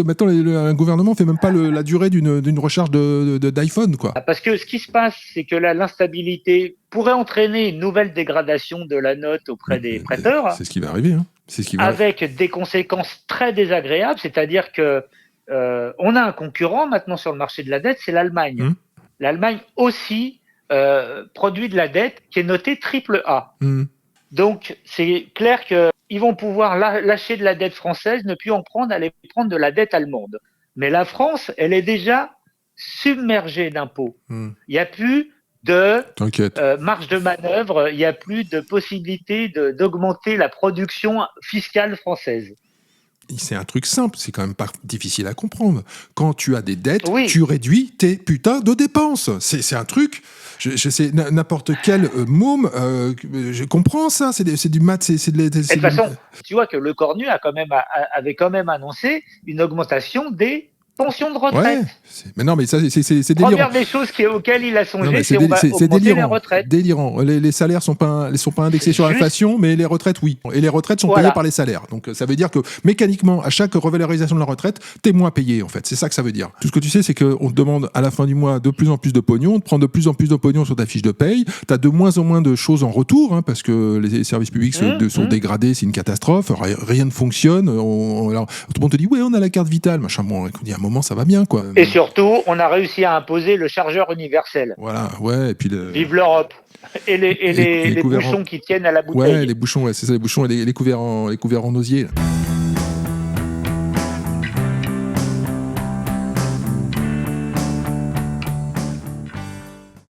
Maintenant, un gouvernement fait même pas la durée d'une recharge d'iPhone, quoi. Parce que ce qui se passe, c'est que là, l'instabilité pourrait entraîner une nouvelle dégradation de la note auprès des prêteurs. C'est ce qui va arriver, hein. Avec des conséquences très désagréables, c'est-à-dire que on a un concurrent maintenant sur le marché de la dette, c'est l'Allemagne. L'Allemagne aussi produit de la dette qui est notée AAA. Donc c'est clair qu'ils vont pouvoir lâcher de la dette française, ne plus en prendre, aller prendre de la dette allemande. Mais la France, elle est déjà submergée d'impôts. Il n'y a plus de marge de manœuvre, il n'y a plus de possibilité d'augmenter la production fiscale française. C'est un truc simple, c'est quand même pas difficile à comprendre. Quand tu as des dettes, tu réduis tes putains de dépenses. C'est un truc, je sais, n'importe quel môme, je comprends ça, c'est du maths, c'est de toute façon, tu vois que Le Cornu avait quand même annoncé une augmentation des pensions de retraite. Ouais, mais non, mais ça, c'est délirant. Première des choses auxquelles il a songé, c'est augmenter les retraites. Délirant. Les salaires sont pas indexés sur l'inflation, mais les retraites, oui. Et les retraites sont payées par les salaires. Donc, ça veut dire que, mécaniquement, à chaque revalorisation de la retraite, t'es moins payé, en fait. C'est ça que ça veut dire. Tout ce que tu sais, c'est qu'on te demande, à la fin du mois, de plus en plus de pognon, on te prend de plus en plus de pognon sur ta fiche de paye, t'as de moins en moins de choses en retour, hein, parce que les services publics sont dégradés, c'est une catastrophe, rien ne fonctionne. Alors, tout le monde te dit, ouais, on a la carte vitale, machin. Bon, il y a un moment, ça va bien, quoi. Et surtout, on a réussi à imposer le chargeur universel. Voilà, ouais, et puis Vive l'Europe. Et les bouchons qui tiennent à la bouteille. Ouais, les bouchons, c'est ça, les bouchons et les couverts en osier. Là.